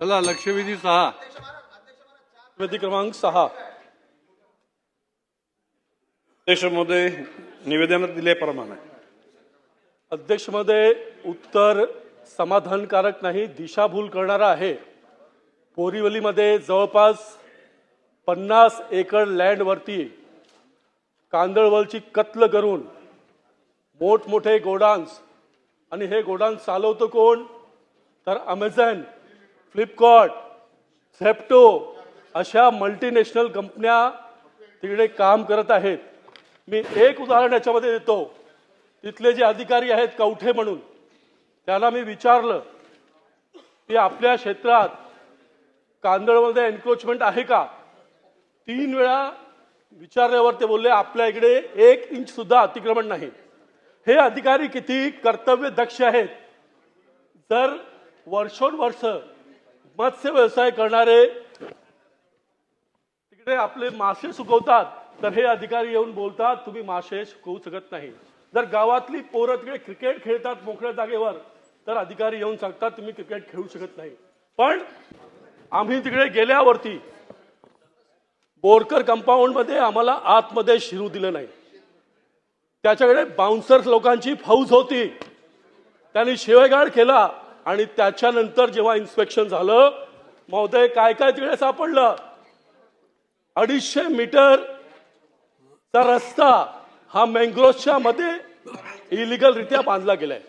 चला लक्षवेधी 6 विधी क्रमांक 6 अध्यक्ष महोदय, निवेदनात दिल्याप्रमाणे अध्यक्ष महोदय, उत्तर समाधानकारक नाही, दिशाभूल करणारा आहे. बोरिवलीमध्ये जवळपास 50 एकर लँडवरती कांदळवलची कत्ल करून मोठमोठे गोडाऊन्स, आणि हे गोडाऊन चालवतो कोण तर अमेझॉन, फ्लिपकार्ट, झेप्टो अशा मल्टीनॅशनल कंपन्या तिकडे काम करत आहेत. मी एक उदाहरण याच्यामध्ये देतो. तिथले जे अधिकारी आहेत कवठे म्हणून, त्यांना मी विचारलं की आपल्या क्षेत्रात कांदळमध्ये एन्क्रोचमेंट आहे का. 3 वेळा विचारल्यावर ते बोलले आपल्या इकडे 1 इंच सुद्धा अतिक्रमण नाही. हे अधिकारी किती कर्तव्य दक्ष आहेत. जर वर्षोनवर्ष मत्स्य व्यवसाय करणारे तिकडे आपले मासे सुकवतात, तर हे अधिकारी येऊन बोलतात तुम्ही मासे सुकवू शकत नाही. जर गावातली पोरं तिकडे क्रिकेट खेळतात मोकळ्या जागेवर, तर अधिकारी येऊन सांगतात तुम्ही क्रिकेट खेळू शकत नाही. पण आम्ही तिकडे गेल्यावरती बोरकर कंपाऊंड मध्ये आम्हाला आतमध्ये शिरू दिलं नाही. त्याच्याकडे बाउन्सर्स लोकांची फौज होती. त्यांनी शिवेगाळ केला आणि त्याच्यानंतर जेव्हा इन्स्पेक्शन झालं, महोदय काय काय तिकडे सापडलं. 250 मीटरचा रस्ता हा मँग्रोव्हच्या मध्ये इलिगल रित्या बांधला गेलाय.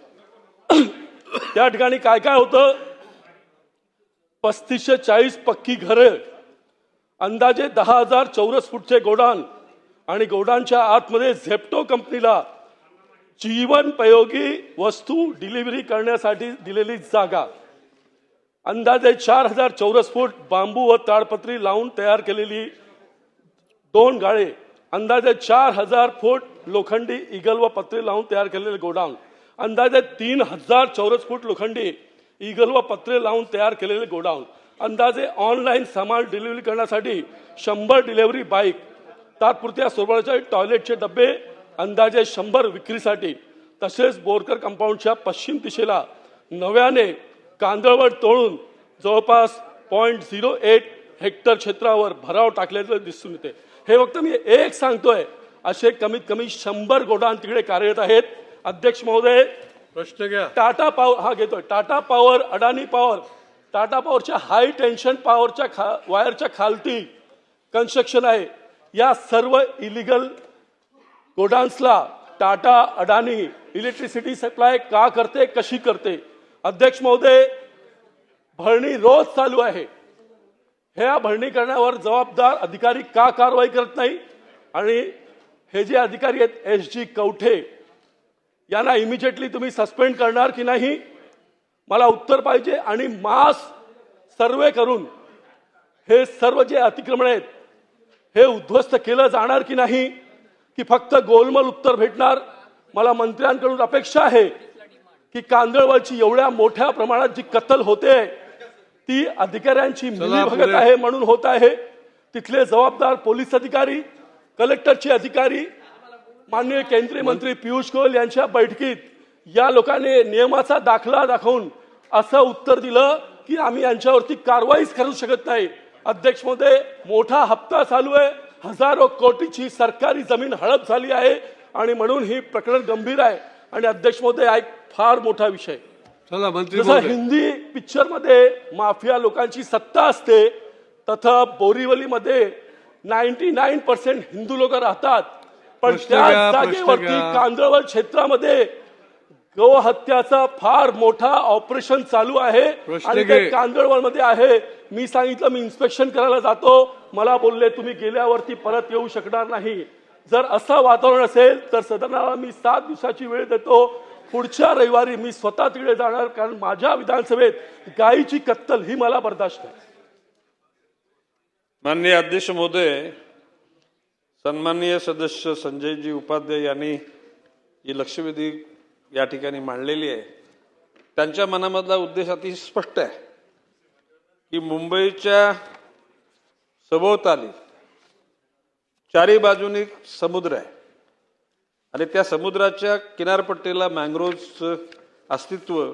त्या ठिकाणी काय काय होतं. 3540 पक्की घरे, अंदाजे 10,000 चौरस फूटचे गोडाऊन, आणि गोडाऊनच्या आतमध्ये झेप्टो कंपनीला जीवनोपयोगी वस्तू डिलिव्हरी करण्यासाठी दिलेली जागा, अंदाजे 4000 चौरस फूट बांबू व ताडपत्री लावून तयार केलेली 2 गाळे, अंदाजे 4000 फूट लोखंडी इगल व पत्रे लावून तयार केलेले गोडाऊन, अंदाजे 3000 चौरस फूट लोखंडी इगल व पत्रे लावून तयार केलेले गोडाऊन, अंदाजे ऑनलाईन सामान डिलिव्हरी करण्यासाठी 100 डिलिव्हरी बाईक, तात्पुरत्या स्वरूपाचे टॉयलेटचे डबे अंदाजे 100 विक्रीसाठी. तसेच बोरकर कंपाऊंडच्या पश्चिम दिशेला नव्याने कांदळवड तोडून जवळपास 0.08 हेक्टर क्षेत्रावर भराव टाकल्याचं दिसून येते. हे फक्त मी एक सांगतोय, असे कमीत कमी 100 गोडाऊन तिकडे कार्यरत आहेत. अध्यक्ष महोदय, प्रश्न घ्या. टाटा पॉवर हा घेतोय. टाटा पॉवर, अडानी पॉवर, टाटा पॉवरच्या हाय टेन्शन पॉवरच्या वायरच्या खालती कन्स्ट्रक्शन आहे. या सर्व इलिगल गोडाऊन्सला टाटा अडानी इलेक्ट्रिसिटी सप्लाय का करते, कशी करते. अध्यक्ष महोदय, भरणी रोज चालू आहे. ह्या भरणी करण्यावर जबाबदार अधिकारी का कारवाई करत नाही. आणि हे जे अधिकारी आहेत SG कवठे, यांना इमिजिएटली तुम्ही सस्पेंड करणार की नाही, मला उत्तर पाहिजे. आणि मास सर्वे करून हे सर्व जे अतिक्रमण आहेत हे उद्ध्वस्त केलं जाणार की नाही, की फक्त गोलमोल उत्तर भेटणार. मला मंत्र्यांकडून अपेक्षा आहे की कांदळवलची एवढ्या मोठ्या प्रमाणात जी कत्तल होते ती अधिकाऱ्यांची मिलीभगत आहे म्हणून होत आहे. तिथले जबाबदार पोलीस अधिकारी, कलेक्टरचे अधिकारी, माननीय केंद्रीय मंत्री पियुष गोयल यांच्या बैठकीत या लोकांनी नियमाचा दाखला दाखवून असं उत्तर दिलं की आम्ही यांच्यावरती कारवाईच करू शकत नाही. अध्यक्ष महोदय, मोठा हप्ता चालू आहे. हजारो कोटीची सरकारी जमीन हडप झाली आहे आणि म्हणून ही प्रकरण गंभीर आहे. आणि अध्यक्ष महोदय, एक फार मोठा विषय, चला मंत्री जसं महोदय. हिंदी पिक्चर मध्ये माफिया लोकांची सत्ता असते, तथा बोरिवलीमध्ये 99% हिंदू लोक राहतात. पण प्रश्न त्या घ्या, प्रश्न जागेवरती घ्या. कांदळवल क्षेत्रामध्ये गोहत्याचा फार मोठा ऑपरेशन चालू आहे. प्रश्न आणि घे. ते कांदळवल मध्ये आहे. मी सांगितलं मी इन्स्पेक्शन करायला जातो, मला बोलले तुम्ही गेल्यावरती परत येऊ शकणार नाही. जर असं वातावरण असेल तर सदनाला मी 7 दिवसाची वेळ देतो. पुढच्या रविवारी मी स्वतः तिकडे जाणार, कारण माझ्या विधानसभेत गायीची कत्तल ही मला बर्दाश्त नाही. माननीय अध्यक्ष महोदय, सन्माननीय सदस्य संजयजी उपाध्याय यांनी ही लक्षवेधी या ठिकाणी मांडलेली आहे. त्यांच्या मनामधला उद्देश अति स्पष्ट आहे की मुंबईच्या सभोवताली चारी बाजूनी समुद्र आहे आणि त्या समुद्राच्या किनारपट्टीला मँग्रोव्हचं अस्तित्व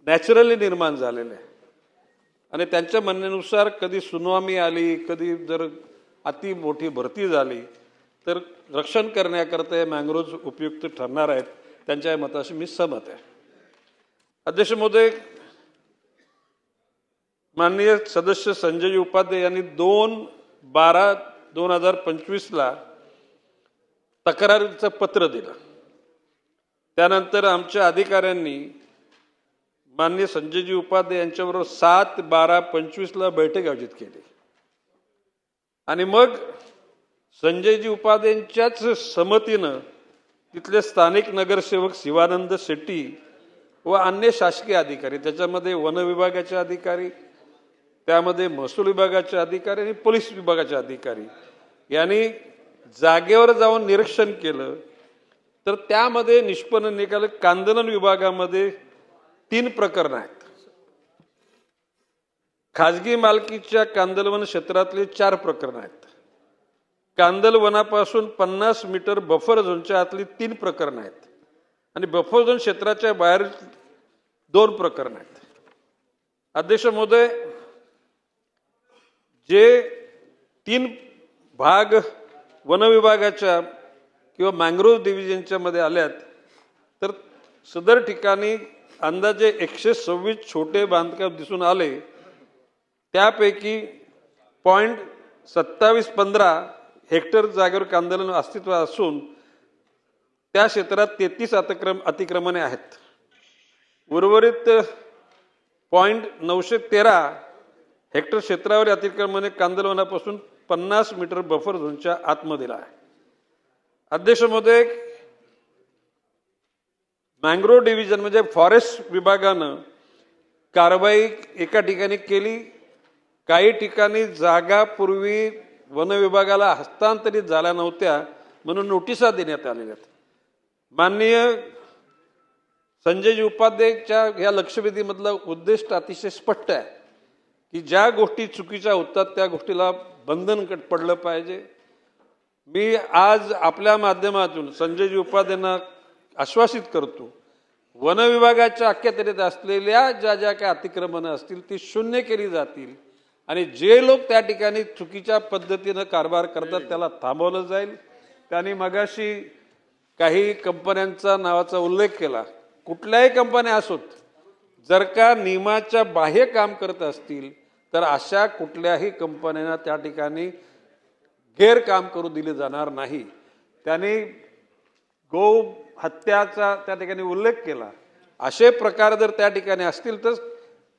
नॅचरली निर्माण झालेलं आहे. आणि त्यांच्या म्हणण्यानुसार कधी सुनामी आली, कधी जर अति मोठी भरती झाली तर रक्षण करण्याकरता हे मँग्रोव्ज उपयुक्त ठरणार आहेत. त्यांच्या या मताशी मी सहमत आहे. अध्यक्ष महोदय, माननीय सदस्य संजय उपाध्याय यांनी 2/12/2025 तक्रारीचं पत्र दिलं. त्यानंतर आमच्या अधिकाऱ्यांनी माननीय संजयजी उपाध्याय यांच्याबरोबर 7/12/25 बैठक आयोजित केली आणि मग संजयजी उपाध्यायांच्याच संमतीनं तिथले स्थानिक नगरसेवक शिवानंद शेट्टी व अन्य शासकीय अधिकारी, त्याच्यामध्ये वन विभागाचे अधिकारी, त्यामध्ये महसूल विभागाचे अधिकारी आणि पोलीस विभागाचे अधिकारी यांनी जागेवर जाऊन निरीक्षण केलं. तर त्यामध्ये निष्पन्न निघालं कांदलन विभागामध्ये 3 प्रकरणं आहेत. खाजगी मालकीच्या कांदलवन क्षेत्रातली 4 प्रकरणं आहेत. कांदल वनापासून 50 मीटर बफर झोनच्या आतली 3 प्रकरणं आहेत आणि बफर झोन क्षेत्राच्या बाहेर 2 प्रकरणं आहेत. अध्यक्ष महोदय, जे 3 भाग वन विभागाच्या किंवा मँग्रोव्ह डिव्हिजनच्या मध्ये आल्यात, तर सदर ठिकाणी अंदाजे 126 छोटे बांधकाम दिसून आले. त्यापैकी 0.2715 हेक्टर जागेवर कांदलन अस्तित्वात असून त्या क्षेत्रात 33 अतिक्रमणे आहेत. उर्वरित 0.913 हेक्टर क्षेत्रावर अतिक्रमणे कांदलवनापासून 50 मीटर बफर झोनच्या आतमध्ये आहे. अध्यक्ष महोदय, मँग्रोव्ह डिव्हिजन म्हणजे फॉरेस्ट विभागानं कारवाई एका ठिकाणी केली. काही ठिकाणी जागा पूर्वी वन विभागाला हस्तांतरित झाल्या नव्हत्या म्हणून नोटिसा देण्यात आलेल्या आहेत. माननीय संजयजी उपाध्यायच्या या लक्षवेधीमधलं उद्दिष्ट अतिशय स्पष्ट आहे की ज्या गोष्टी चुकीच्या होतात त्या गोष्टीला बंधन पडलं पाहिजे. मी आज आपल्या माध्यमातून संजयजी उपाध्यायांना आश्वासित करतो, वन विभागाच्या अखत्यारीत असलेल्या ज्या काही अतिक्रमणं असतील ती शून्य केली जातील आणि जे लोक त्या ठिकाणी चुकीच्या पद्धतीनं कारभार करतात त्याला थांबवलं जाईल. त्यांनी मगाशी काही कंपन्यांचा नावाचा उल्लेख केला. कुठल्याही कंपन्या असोत, जर का नियमाच्या बाह्य काम करत असतील तर अशा कुठल्याही कंपन्यांना त्या ठिकाणी गैरकाम करू दिले जाणार नाही. त्यांनी गो हत्याचा त्या ठिकाणी उल्लेख केला. असे प्रकार जर त्या ठिकाणी असतील तर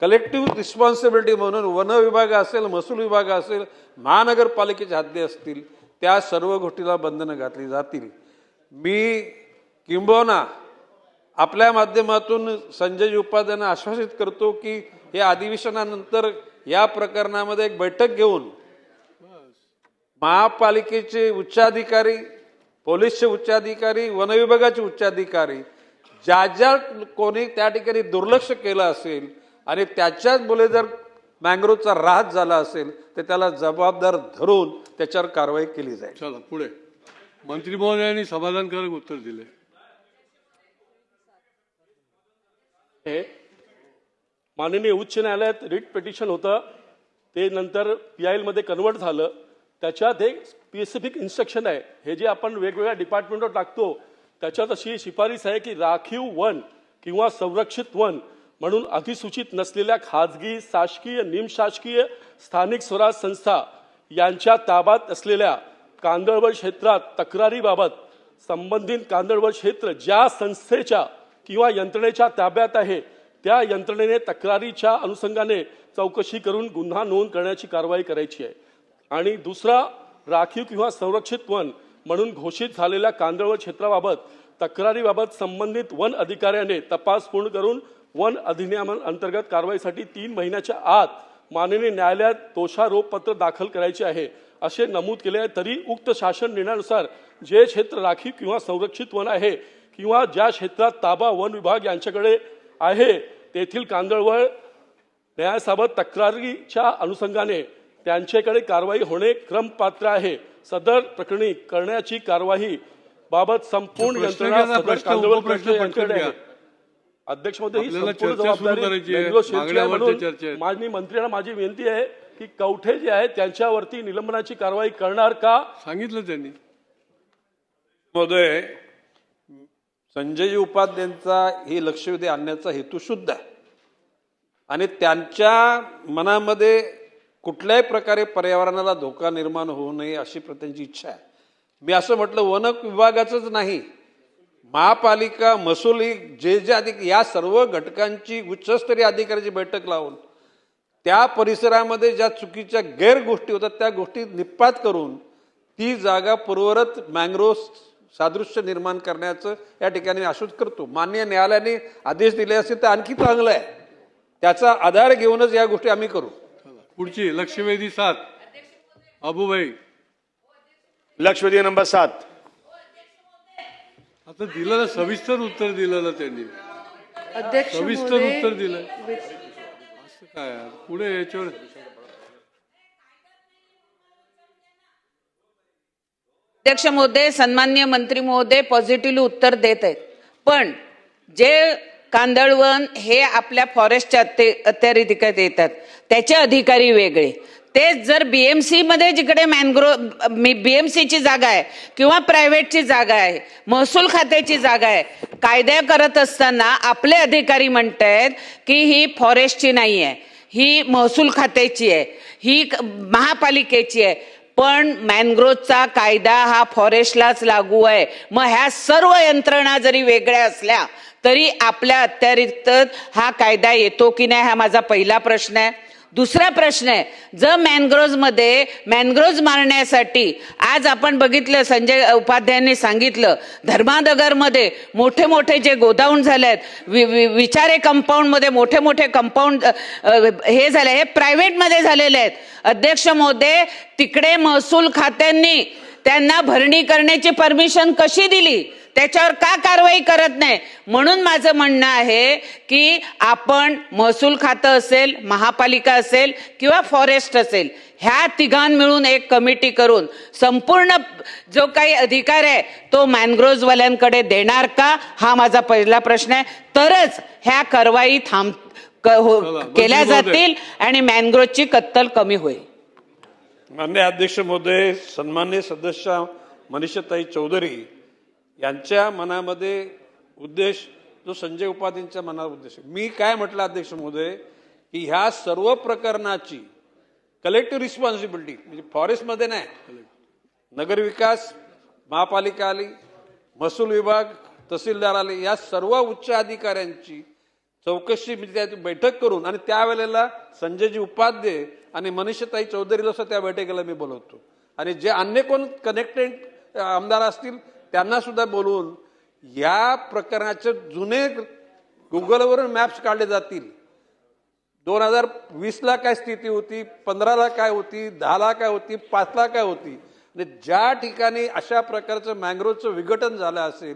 कलेक्टिव्ह रिस्पॉन्सिबिलिटी म्हणून वन विभाग असेल, महसूल विभाग असेल, महानगरपालिकेच्या हद्दी असतील, त्या सर्व गोष्टीला बंधनं घातली जातील. मी किंबहुना आपल्या माध्यमातून संजय उपाध्यायांना आश्वासित करतो की या अधिवेशनानंतर या प्रकरणामध्ये एक बैठक घेऊन महापालिकेचे उच्चाधिकारी, पोलीसचे उच्चाधिकारी, वन विभागाचे उच्चाधिकारी, ज्या कोणी त्या ठिकाणी दुर्लक्ष केलं असेल आणि त्याच्याच मुळे जर मँग्रोव्हचा ऱ्हास झाला असेल तर त्याला जबाबदार धरून त्याच्यावर कारवाई केली जाईल. चला पुढे. मंत्री महोदयांनी समाधानकारक उत्तर दिले. माननीय उच्च न्यायालयात रिट पिटिशन होतं, ते नंतर PIL मध्ये कन्वर्ट झालं. त्याच्यात एक स्पेसिफिक इन्स्ट्रक्शन आहे. हे जे आपण वेगवेगळ्या डिपार्टमेंटवर टाकतो त्याच्यात अशी शिफारस आहे की राखीव वन किंवा संरक्षित वन म्हणून अधिसूचित नसलेल्या खाजगी, शासकीय, निमशासकीय, स्थानिक स्वराज्य संस्था यांच्या ताब्यात असलेल्या कांदळवन क्षेत्रात तक्रारीबाबत संबंधित कांदळवन क्षेत्र ज्या संस्थेच्या किंवा यंत्रणेच्या ताब्यात आहे त्या यंत्रणेने तक्रारीच्या अनुषंगाने चौकशी करून गुन्हा नोंद करण्याची कारवाई करायची आहे. आणि दुसरा, राखीव किंवा संरक्षित वन म्हणून घोषित झालेल्या कांदळवन क्षेत्राबाबत तक्रारीबाबत संबंधित वन अधिकाऱ्याने तपास पूर्ण करून वन अधिनियमांतर्गत कारवाईसाठी 3 महिन्याच्या आत माननीय न्यायालयात दोषारोपपत्र दाखल करायचे आहे असे नमूद केले आहे. तरी उक्त शासन निर्णयानुसार जे क्षेत्र राखीव किंवा संरक्षित वन आहे किंवा ज्या क्षेत्रात ताबा वन विभाग यांच्याकडे आहे तेथील कांदळवन न्यायासोबत तक्रारीच्या अनुषंगाने त्यांच्याकडे कारवाई होणे क्रमपात्र आहे. सदर प्रकरणी करण्याची कारवाई बाबत संपूर्ण यंत्रणा सदर कांदळवन यांच्याकडे आहे. अध्यक्ष महोदय, ही आपल्याला संपूर्ण चर्चा सुरू जबाबदारी करायची आहे. मँगो शेलची आहे. मागण्यावरची चर्चा आहे. म्हणून मंत्र्यांना माझी विनंती आहे की कवठे जे आहेत त्यांच्यावरती निलंबनाची कारवाई करणार का? सांगितलं त्यांनी. महोदय, संजय उपाध्यायांचा ही लक्षवेधी आणण्याचा हेतू शुद्ध आहे आणि त्यांच्या मनामध्ये कुठल्याही प्रकारे पर्यावरणाला धोका निर्माण होऊ नये अशी त्यांची इच्छा आहे. मी असं म्हटलं, वन विभागाचंच नाही, महापालिका, महसूल, जे या सर्व घटकांची उच्चस्तरीय अधिकाऱ्याची बैठक लावून त्या परिसरामध्ये ज्या चुकीच्या गैरगोष्टी होतात त्या गोष्टी निपात करून ती जागा पूर्वरत मँग्रोव्ह सादृश्य निर्माण करण्याचं या ठिकाणी आशूत करतो. माननीय न्यायालयाने आदेश दिले असतील तर आणखी चांगलं आहे. त्याचा आधार घेऊनच या गोष्टी आम्ही करू. पुढची लक्षवेधी 7 अबूभाई. लक्षवेधी नंबर 7. आता दिलेलं सविस्तर उत्तर दिलेलं त्यांनी, अध्यक्ष सविस्तर महोदय, उत्तर दिलंय. असं काय यार? पुढे याच्यावर अध्यक्ष महोदय, सन्माननीय मंत्री महोदय पॉझिटिव्हली उत्तर देत आहेत, पण जे कांदळवन हे आपल्या फॉरेस्टच्या अत्याधिकारात येतात त्याचे अधिकारी वेगळे. तेच जर बीएमसी मध्ये जिकडे मॅनग्रोव्ह बीएमसीची जागा आहे किंवा प्रायव्हेटची जागा आहे, महसूल खात्याची जागा आहे, कायदा करत असताना आपले अधिकारी म्हणतायत की ही फॉरेस्टची नाही आहे, ही महसूल खात्याची आहे, ही महापालिकेची आहे, पण मॅनग्रोव्हचा कायदा हा फॉरेस्टलाच लागू आहे. मग ह्या सर्व यंत्रणा जरी वेगळ्या असल्या तरी आपल्या अत्यारिक्त हा कायदा येतो की नाही, हा माझा पहिला प्रश्न आहे. दुसरा प्रश्न आहे, जर मॅनग्रोव्ह मारण्यासाठी आज आपण बघितलं, संजय उपाध्यायांनी सांगितलं, धर्मानगरमध्ये मोठे मोठे जे गोदाऊन झाले आहेत, विचारे कंपाऊंड मध्ये मोठे मोठे कंपाऊंड हे झाले, हे प्रायव्हेट मध्ये झालेले आहेत. अध्यक्ष महोदय, तिकडे महसूल खात्यांनी त्यांना भरणी करण्याची परमिशन कशी दिली, त्याच्यावर का कारवाई करत नाही? म्हणून माझं म्हणणं आहे की आपण महसूल खातं असेल, महापालिका असेल किंवा फॉरेस्ट असेल, ह्या तिघां मिळून एक कमिटी करून संपूर्ण जो काही अधिकार आहे तो मॅनग्रोव्हवाल्यांकडे देणार का, हा माझा पहिला प्रश्न आहे. तरच ह्या कारवाई केल्या जातील आणि मॅनग्रोव्हची कत्तल कमी होईल. माननीय अध्यक्ष महोदय, सन्मान्य सदस्य मनीषाताई चौधरी यांच्या मनामध्ये उद्देश जो संजय उपाध्यायांच्या मनात उद्देश, मी काय म्हटलं अध्यक्ष महोदय की ह्या सर्व प्रकरणाची कलेक्टिव्ह रिस्पॉन्सिबिलिटी म्हणजे फॉरेस्टमध्ये नाही, नगरविकास महापालिका आली, महसूल विभाग, तहसीलदार आले, या सर्व उच्च अधिकाऱ्यांची चौकशी म्हणजे त्याची बैठक करून आणि त्यावेळेला संजयजी उपाध्ये आणि मनीषाताई चौधरीला सुद्धा त्या बैठकीला मी बोलवतो आणि जे अन्य कोण कनेक्टेड आमदार असतील त्यांना सुद्धा बोलवून या प्रकरणाचे जुने गुगलवरून मॅप्स काढले जातील. 2020ला काय स्थिती होती, 15ला काय होती, 10ला काय होती, 5ला काय होती, आणि ज्या ठिकाणी अशा प्रकारचं मॅंग्रोव्हचं विघटन झालं असेल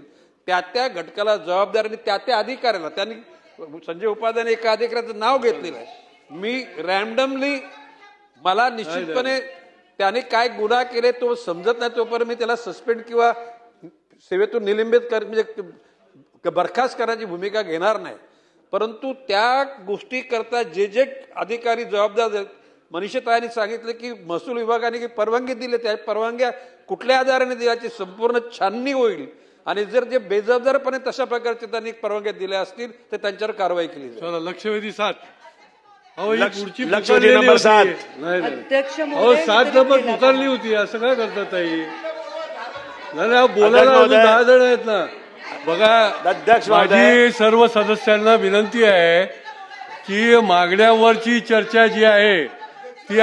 त्या घटकाला जबाबदार आणि त्या अधिकाऱ्याला, त्यांनी संजय उपाध्यायाने एका अधिकाऱ्याचं नाव घेतलेलं आहे. मी रॅन्डमली, मला निश्चितपणे त्याने काय गुन्हा केले तो समजत नाही तोपर्यंत मी त्याला सस्पेंड किंवा सेवेतून निलंबित म्हणजे बरखास्त करण्याची भूमिका घेणार नाही. परंतु त्या गोष्टी करता जे जे अधिकारी जबाबदार आहेत, मनीषाताईंनी सांगितलं की महसूल विभागाने परवानगी दिली, त्या परवानग्या कुठल्या आधाराने दिल्याची संपूर्ण छाननी होईल आणि जर जे बेजबाबदारपणे तशा प्रकारचे त्यांनी परवानग्या दिल्या असतील तर त्यांच्यावर कारवाई केली जाईल. चला लक्षवेधी 7. अहो ही पुढची लक्षवेधी नंबर 7. नाही अध्यक्ष अहो महोदय, 7 नंबर पुकारली होती, असं काय करतात ताई? नाही बोलायला अध्यक्ष अजून 10 जण आहेत ना. बघा, अध्यक्ष महोदय. माझी सर्व सदस्यांना विनंती आहे की मागण्यावरची चर्चा जी आहे ती